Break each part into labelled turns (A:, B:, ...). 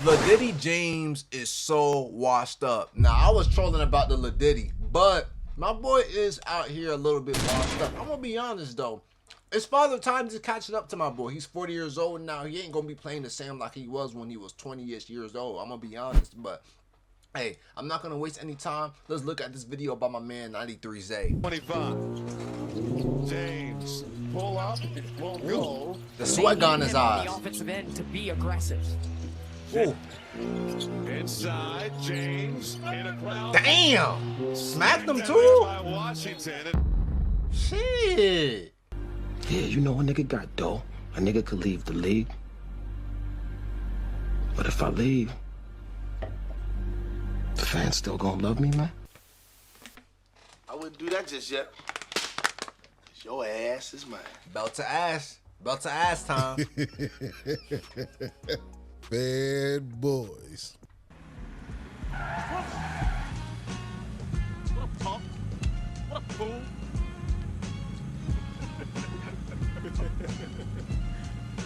A: Ladiddy James is so washed up. Now, I was trolling about the Ladiddy, but my boy is out here a little bit washed up. I'm gonna be honest though. It's Father Time is catching up to my boy. He's 40 years old now. He ain't gonna be playing the same like he was when he was 20-ish years old. I'm gonna be honest, but hey, I'm not gonna waste any time. Let's look at this video by my man 93Z.
B: 25. James, pull up, won't go.
A: The sweat on his eyes.
C: The offensive end to be aggressive.
A: Ooh.
B: Inside, James in a crowd.
A: Damn! Smacked him too?
B: By Washington.
A: Shit.
D: Yeah, you know a nigga got dough. A nigga could leave the league. But if I leave, the fans still gonna love me, man?
E: I wouldn't do that just yet. 'Cause your ass is mine.
A: Belt to ass. Belt to ass time.
F: Bad boys.
B: What a punk. What a fool.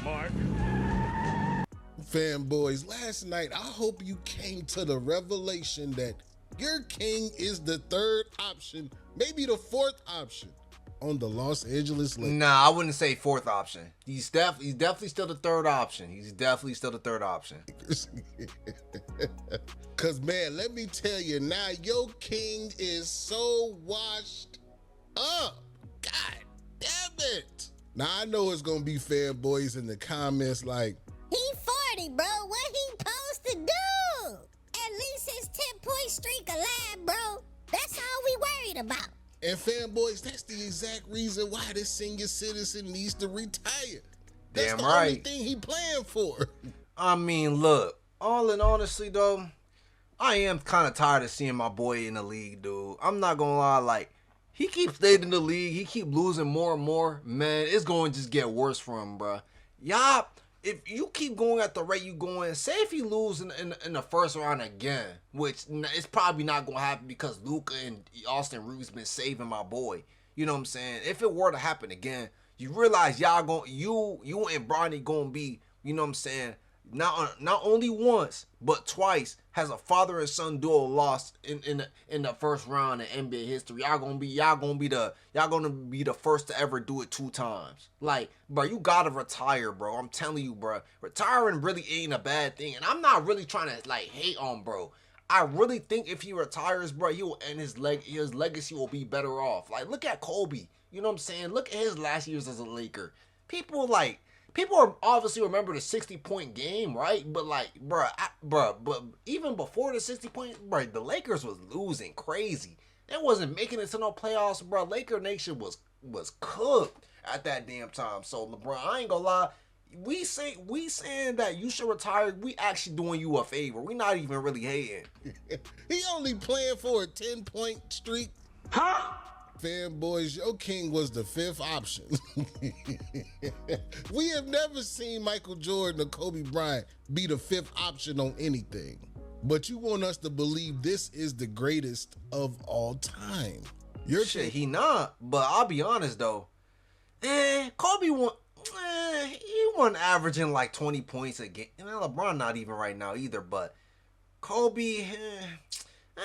B: Mark.
F: Fanboys, last night, I hope you came to the revelation that your king is the third option, maybe the fourth option on the Los Angeles Lakers.
A: Nah, I wouldn't say fourth option. He's definitely still the third option. He's definitely still the third option.
F: Cause man, let me tell you now, your king is so washed up. God damn it. Now I know it's gonna be fanboys in the comments like,
G: he 40, bro. What he supposed to do? At least his 10-point streak alive, bro. That's all we worried about.
F: and fanboys, that's the exact reason why this senior citizen needs to retire. That's
A: Damn
F: the
A: right.
F: only thing he playing for.
A: I mean, look, all in honesty though, I am kind of tired of seeing my boy in the league, dude. I'm not gonna lie, like, he keeps staying in the league, he keep losing more and more. Man, it's going to just get worse for him, bro. Y'all, if you keep going at the rate you going, say if you lose in the first round again, which it's probably not gonna happen because Luka and Austin Reeves been saving my boy. You know what I'm saying? If it were to happen again, you realize y'all going, you and Bronny gonna be, you know what I'm saying, not only once but twice has a father and son duel lost in the first round in NBA history. Y'all gonna be the first to ever do it 2 times. Like, bro, you gotta retire, bro. I'm telling you, bro. Retiring really ain't a bad thing, and I'm not really trying to like hate on bro. I really think if he retires, bro, he will end his legacy will be better off. Like, look at Kobe. You know what I'm saying? Look at his last years as a Laker. People are obviously remember the 60-point game, right? But like, but even before the 60-point, bro, the Lakers was losing crazy. They wasn't making it to no playoffs, bro. Laker Nation was cooked at that damn time. So LeBron, I ain't gonna lie, we saying that you should retire. We actually doing you a favor. We not even really hating.
F: He only playing for a 10-point streak.
E: Huh?
F: Fanboys, your king was the 5th option. We have never seen Michael Jordan or Kobe Bryant be the 5th option on anything. But you want us to believe this is the greatest of all time. Your
A: Shit,
F: king,
A: he not. But I'll be honest though, Kobe he wasn't averaging like 20 points a game. And LeBron not even right now either. But Kobe,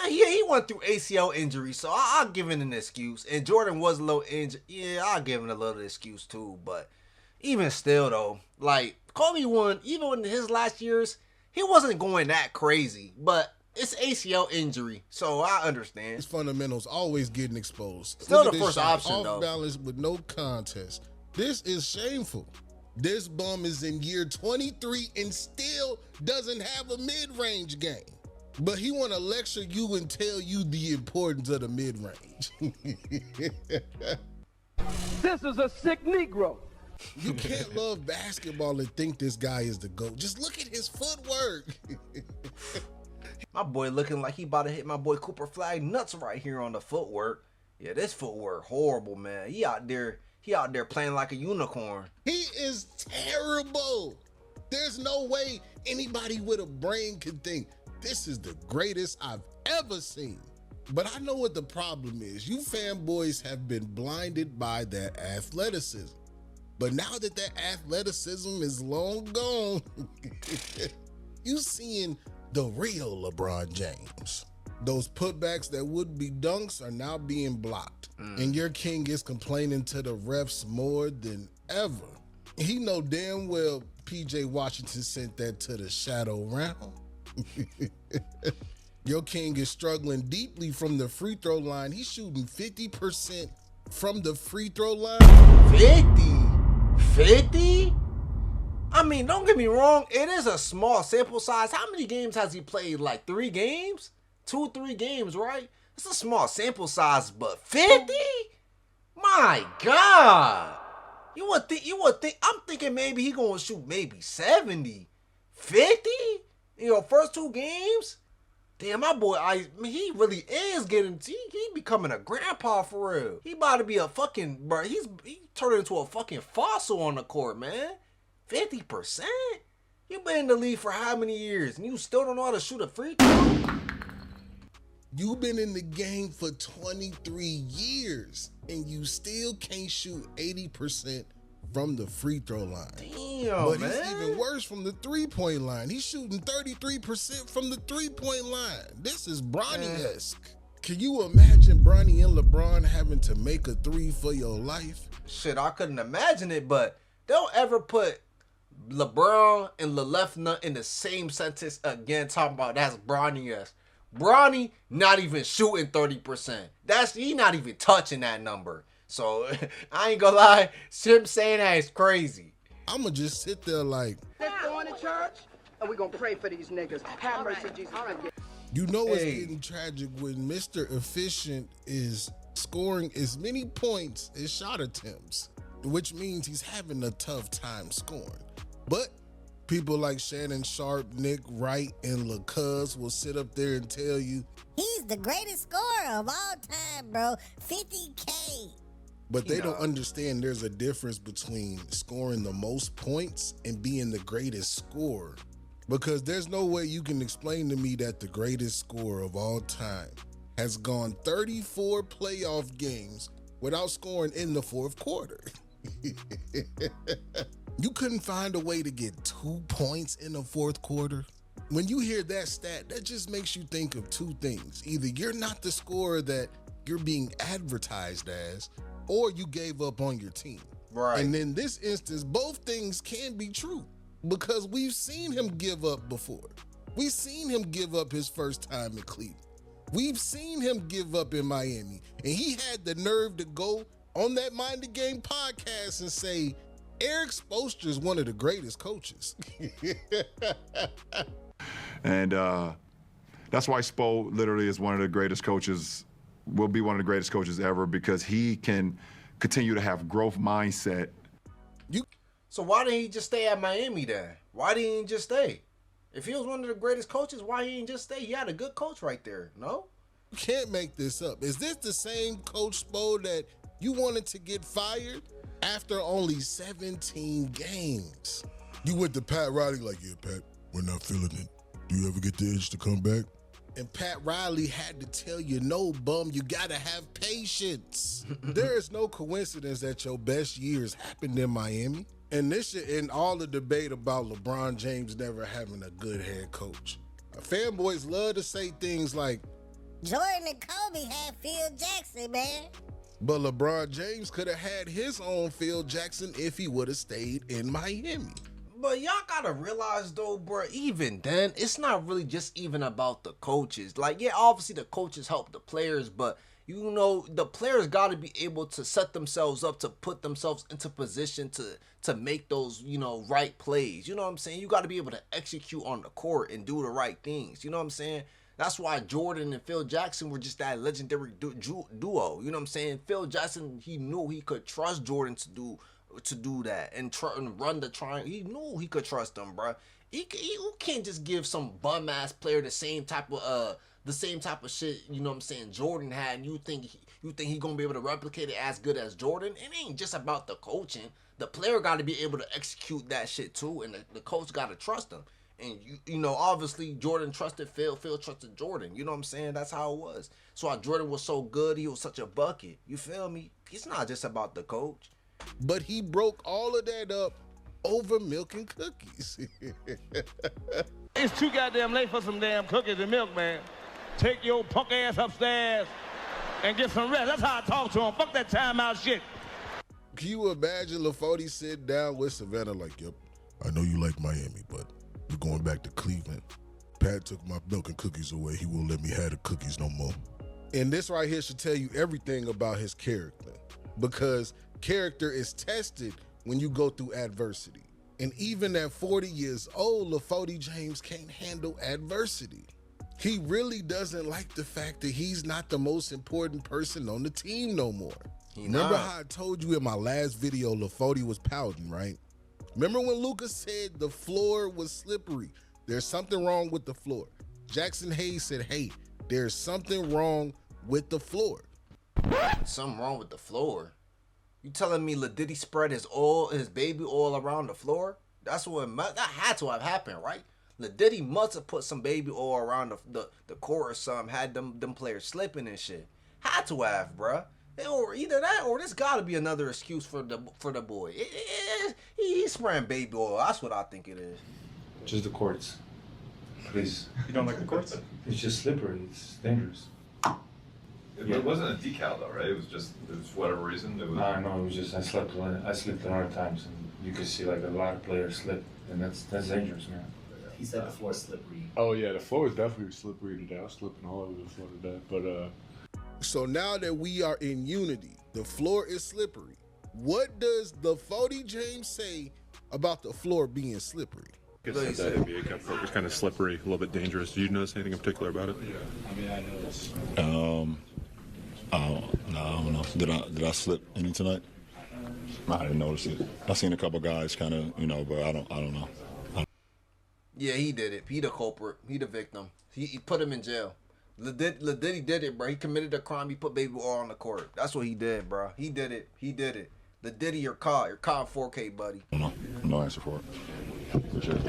A: he went through ACL injury, so I'll give him an excuse. And Jordan was a little injured. Yeah, I'll give him a little excuse too. But even still, though, like, Kobe won, even in his last years, he wasn't going that crazy. But it's ACL injury, so I understand.
F: his fundamentals always getting exposed.
A: Still
F: Look at
A: the
F: this
A: first
F: shot,
A: option,
F: off
A: though.
F: balance with no contest. This is shameful. This bum is in year 23 and still doesn't have a mid-range game. But he want to lecture you and tell you the importance of the mid-range.
H: This is a sick Negro.
F: You can't love basketball and think this guy is the GOAT. Just look at his footwork.
A: My boy looking like he about to hit my boy Cooper Flag nuts right here on the footwork. Yeah, this footwork horrible, man. He out there playing like a unicorn.
F: He is terrible. There's no way anybody with a brain could think this is the greatest I've ever seen. But I know what the problem is. You fanboys have been blinded by that athleticism. But now that athleticism is long gone, You seeing the real LeBron James. Those putbacks that would be dunks are now being blocked. And your king is complaining to the refs more than ever. He know damn well PJ Washington sent that to the shadow round. Your king is struggling deeply from the free throw line. He's shooting 50% from the free throw line.
A: 50? I mean, don't get me wrong. It is a small sample size. How many games has he played? Like 3 games? 2-3 games, right? It's a small sample size, but 50? My God. You would think, I'm thinking maybe he gonna shoot maybe 70. 50? First 2 games? Damn, my boy, he really is he becoming a grandpa for real. He about to be a fucking, bro, he turned into a fucking fossil on the court, man. 50%? You been in the league for how many years and you still don't know how to shoot a free throw?
F: You've been in the game for 23 years and you still can't shoot 80% from the free throw line.
A: Damn,
F: but
A: man.
F: He's even worse from the three-point line. He's shooting 33% from the three-point line. This is Bronny-esque. Can you imagine Bronny and LeBron having to make a 3 for your life?
A: Shit, I couldn't imagine it, but don't ever put LeBron and LeLeft Nut in the same sentence again talking about that's Bronny-esque. Bronny not even shooting 30%. He not even touching that number. So I ain't gonna lie, him saying that is crazy.
F: I'ma just sit there like,
H: Let's go into church and we're gonna pray for these niggas. Have mercy, Jesus.
F: You know what's getting tragic when Mr. Efficient is scoring as many points as shot attempts, which means he's having a tough time scoring. But people like Shannon Sharp, Nick Wright, and LaCuz will sit up there and tell you
G: He's the greatest scorer of all time, bro. 50K.
F: But they don't understand there's a difference between scoring the most points and being the greatest scorer. Because there's no way you can explain to me that the greatest scorer of all time has gone 34 playoff games without scoring in the fourth quarter. You couldn't find a way to get 2 points in the fourth quarter? When you hear that stat, that just makes you think of 2 things. Either you're not the scorer that you're being advertised as, or you gave up on your team.
A: Right.
F: And in this instance, both things can be true because we've seen him give up before. We've seen him give up his first time in Cleveland. We've seen him give up in Miami. And he had the nerve to go on that Mind the Game podcast and say, Eric Spoelstra is one of the greatest coaches.
I: And that's why Spo literally is one of the greatest coaches, will be one of the greatest coaches ever, because he can continue to have growth mindset.
A: So why didn't he just stay at Miami then? Why didn't he just stay? If he was one of the greatest coaches, why he didn't just stay? He had a good coach right there, no?
F: You can't make this up. Is this the same Coach Spo that you wanted to get fired after only 17 games? You went to Pat Riley like, yeah, Pat, we're not feeling it. Do you ever get the itch to come back? And Pat Riley had to tell you, no, bum, you gotta have patience. There is no coincidence that your best years happened in Miami. And this should end all the debate about LeBron James never having a good head coach. Fanboys love to say things like,
G: Jordan and Kobe had Phil Jackson, man.
F: but LeBron James could have had his own Phil Jackson if he would have stayed in Miami.
A: But y'all gotta realize though, bro, even then, it's not really just even about the coaches. Like, yeah, obviously the coaches help the players, but you know, the players gotta be able to set themselves up to put themselves into position to make those, you know, right plays. You know what I'm saying? You gotta be able to execute on the court and do the right things. You know what I'm saying? That's why Jordan and Phil Jackson were just that legendary duo. You know what I'm saying? Phil Jackson, he knew he could trust Jordan to do that and run the triangle. He knew he could trust him, bro. You can't just give some bum ass player the same type of shit, you know what I'm saying, Jordan had, and you think he gonna be able to replicate it as good as Jordan. It ain't just about the coaching. The player got to be able to execute that shit too, and the coach got to trust him. And you know, obviously Jordan trusted Phil trusted Jordan. You know what I'm saying? That's how it was. So why Jordan was so good, he was such a bucket. You feel me? It's not just about the coach.
F: But he broke all of that up over milk and cookies.
J: It's too goddamn late for some damn cookies and milk, man. Take your punk ass upstairs and get some rest. That's how I talk to him. Fuck that timeout shit.
F: Can you imagine LaFody sitting down with Savannah like, yep, I know you like Miami, but we're going back to Cleveland. Pat took my milk and cookies away. He won't let me have the cookies no more. And this right here should tell you everything about his character, because character is tested when you go through adversity. And even at 40 years old, LaFody James can't handle adversity. He really doesn't like the fact that he's not the most important person on the team no more. Remember how I told you in my last video, LaFody was pouting, right? Remember when Luka said the floor was slippery? There's something wrong with the floor. Jackson Hayes said, hey, there's something wrong with the floor.
A: Something wrong with the floor? You telling me Lil Diddy spread his baby oil around the floor? That's what that had to have happened, right? Lil Diddy must have put some baby oil around the court or something, had them players slipping and shit. Had to have, bruh. Or either that, or there's got to be another excuse for the boy. He's spraying baby oil. That's what I think it is.
K: Just the courts, please.
L: You don't like the courts?
K: It's just slippery. It's dangerous.
M: It wasn't a decal though, right? It was for whatever reason. It was.
K: No, it was just I slipped a lot of times, and you could see like a lot of players slip, and that's dangerous, man.
N: He said the floor is slippery.
L: Oh yeah, the floor is definitely slippery today. I was slipping all over the floor today, but
F: So now that we are in unity, the floor is slippery. What does the LaFody James say about the floor being slippery?
L: I guess that NBA Cup court was kind of slippery, a little bit dangerous. Did you notice anything in particular about it?
K: I mean, I noticed.
O: No, I don't know. Did I slip any tonight? I didn't notice it. I seen a couple guys kind of, but I don't know.
A: Yeah, he did it. He the culprit. He the victim. He put him in jail. Lil Diddy did it, bro. He committed a crime. He put baby oil on the court. That's what he did, bro. He did it. Lil Diddy, you're caught. You're caught 4K, buddy.
O: No answer for it. Sure.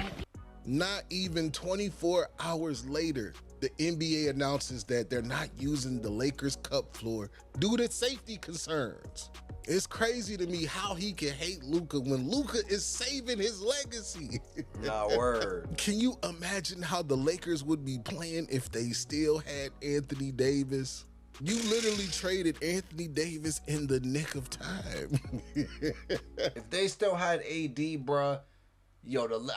F: Not even 24 hours later, the NBA announces that they're not using the Lakers Cup floor due to safety concerns. It's crazy to me how he can hate Luka when Luka is saving his legacy.
A: Nah, word.
F: Can you imagine how the Lakers would be playing if they still had Anthony Davis? You literally traded Anthony Davis in the nick of time.
A: If they still had AD, bruh,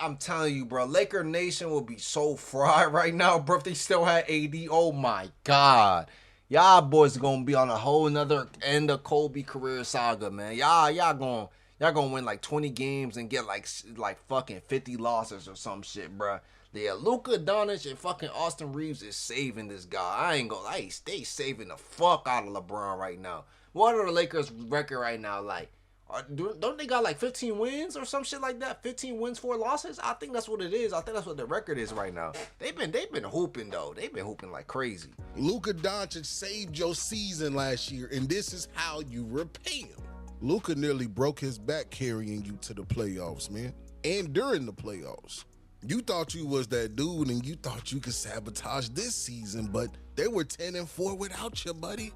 A: I'm telling you, bro, Laker Nation will be so fried right now, bro. If they still had AD, oh my God. Y'all boys are gonna be on a whole nother end of Kobe career saga, man. Y'all gonna win like 20 games and get like fucking 50 losses or some shit, bro. Yeah, Luka Doncic and fucking Austin Reeves is saving this guy. They saving the fuck out of LeBron right now. What are the Lakers' record right now like? Don't they got like 15 wins or some shit like that? 15 wins, 4 losses? I think that's what it is. I think that's what the record is right now. They've been hooping though. They've been hooping like crazy.
F: Luka Doncic saved your season last year, and this is how you repay him. Luka nearly broke his back carrying you to the playoffs, man. And during the playoffs. You thought you was that dude and you thought you could sabotage this season, but they were 10-4 without you, buddy.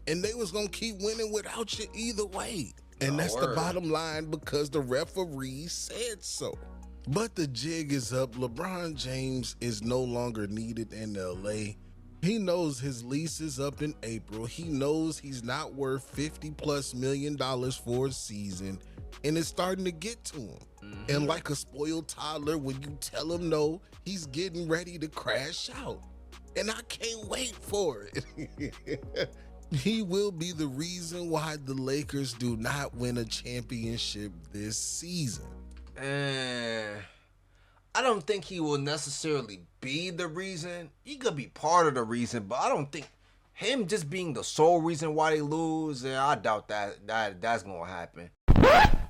F: And they was gonna keep winning without you either way. And that's the bottom line because the referee said so. But the jig is up. LeBron James is no longer needed in LA. He knows his lease is up in April. He knows he's not worth $50+ million for a season. And it's starting to get to him. And like a spoiled toddler, when you tell him no, he's getting ready to crash out. And I can't wait for it. He will be the reason why the Lakers do not win a championship this season.
A: I don't think he will necessarily be the reason. He could be part of the reason, but I don't think him just being the sole reason why they lose, I doubt that's going to happen.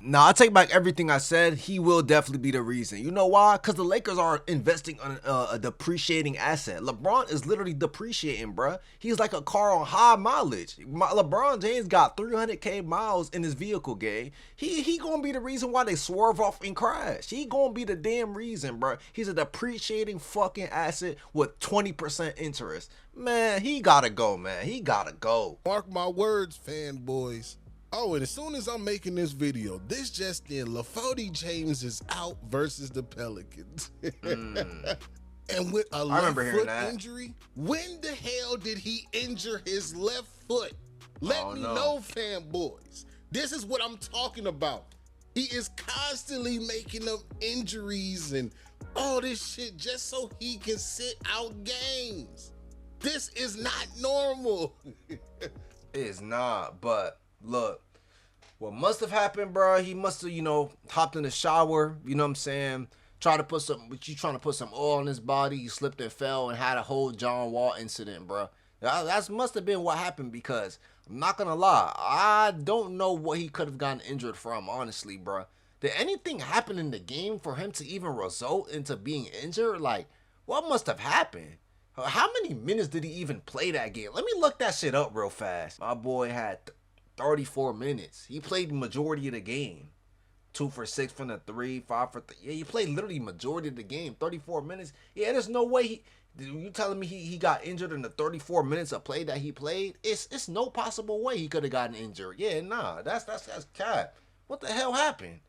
A: Nah, I take back everything I said. He will definitely be the reason. You know why? Because the Lakers are investing on a depreciating asset. LeBron is literally depreciating, bruh. He's like a car on high mileage. LeBron James got 300K miles in his vehicle, gang. He gonna be the reason why they swerve off and crash. He gonna be the damn reason, bruh. He's a depreciating fucking asset with 20% interest. Man, he gotta go, man. He gotta go.
F: Mark my words, fanboys. Oh, and as soon as I'm making this video, this just in, LaFody James is out versus the Pelicans. And with a
A: I
F: left
A: remember hearing
F: foot
A: that.
F: injury, when the hell did he injure his left foot? Let me know, fanboys. This is what I'm talking about. He is constantly making up injuries and all this shit just so he can sit out games. This is not normal.
A: It is not, but look, what must have happened, bro, he must have, hopped in the shower, you know what I'm saying? Trying to put some oil on his body. He slipped and fell and had a whole John Wall incident, bro. That must have been what happened, because I'm not gonna lie, I don't know what he could have gotten injured from, honestly, bro. Did anything happen in the game for him to even result into being injured? Like, what must have happened? How many minutes did he even play that game? Let me look that shit up real fast. My boy had 34 minutes. He played the majority of the game. 2 for 6 from the 3, 5 for 3. Yeah, he played literally majority of the game. 34 minutes. Yeah, there's no way you telling me he got injured in the 34 minutes of play that he played? It's no possible way he could have gotten injured. Yeah, nah, that's cap. What the hell happened?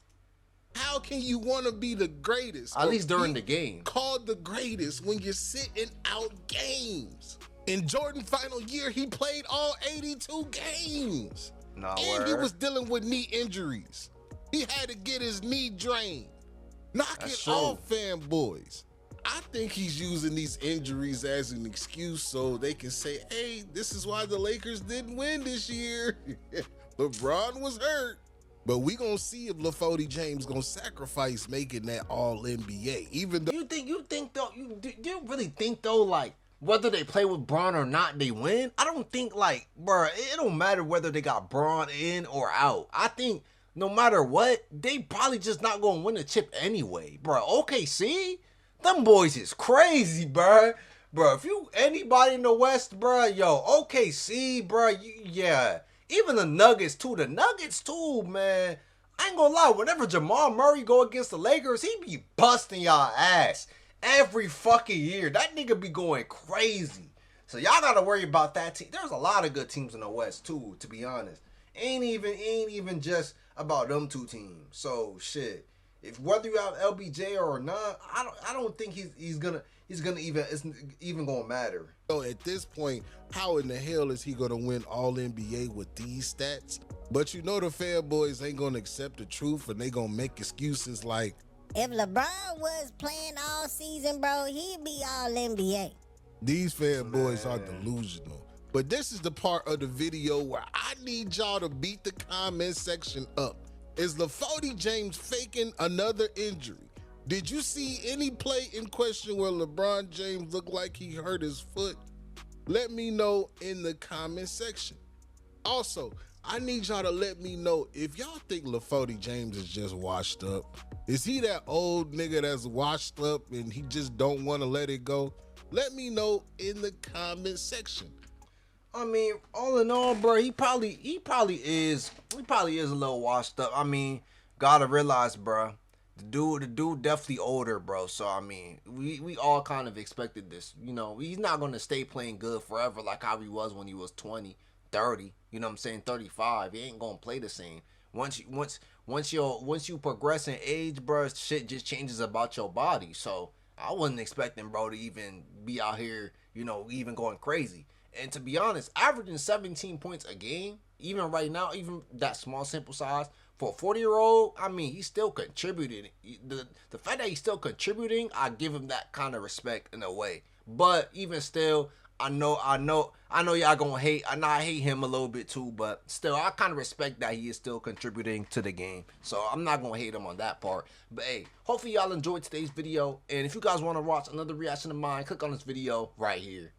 F: How can you want to be the greatest?
A: At least during the game.
F: Called the greatest when you're sitting out games. In Jordan's final year, he played all 82 games.
A: Nah,
F: and he was dealing with knee injuries. He had to get his knee drained. Knock it off, fanboys. I think he's using these injuries as an excuse so they can say, hey, this is why the Lakers didn't win this year. LeBron was hurt. But we gonna see if LaFody James gonna sacrifice making that All-NBA. Even though
A: you think though, do you really think though, like, whether they play with Braun or not, they win? I don't think, like, bro, it don't matter whether they got Braun in or out. I think no matter what, they probably just not gonna win the chip anyway, bro. OKC, them boys is crazy, bro. Bro, if you anybody in the West, bro, yo, OKC, bro, yeah. Even the Nuggets too, man. I ain't gonna lie, whenever Jamal Murray go against the Lakers, he be busting y'all ass every fucking year. That nigga be going crazy. So y'all gotta worry about that team. There's a lot of good teams in the West too, to be honest. Ain't even just about them two teams. So shit, if whether you have LBJ or not, I don't think he's gonna even gonna matter.
F: So at this point, how in the hell is he gonna win All-NBA with these stats? But you know the fanboys ain't gonna accept the truth, and they gonna make excuses like,
G: if LeBron was playing all season, bro, he'd be All-NBA.
F: These fanboys are delusional. But this is the part of the video where I need y'all to beat the comment section up. Is LaFody James faking another injury? Did you see any play in question where LeBron James looked like he hurt his foot? Let me know in the comment section. Also, I need y'all to let me know if y'all think LaFody James is just washed up. Is he that old nigga that's washed up and he just don't want to let it go? Let me know in the comment section.
A: I mean, all in all, bro, he probably is a little washed up. I mean, gotta realize, bro, the dude definitely older, bro. So I mean, we all kind of expected this. You know, he's not gonna stay playing good forever like how he was when he was 20, 30. You know what I'm saying? 35. He ain't gonna play the same. Once you progress in age, bro, shit just changes about your body. So I wasn't expecting bro to even be out here, you know, even going crazy. And to be honest, averaging 17 points a game, even right now, even that small sample size, for a 40-year-old, I mean, he's still contributing. The fact that he's still contributing, I give him that kind of respect in a way. But even still, I know y'all gonna hate. I hate him a little bit too, but still, I kind of respect that he is still contributing to the game. So I'm not gonna hate him on that part. But hey, hopefully y'all enjoyed today's video. And if you guys want to watch another reaction of mine, click on this video right here.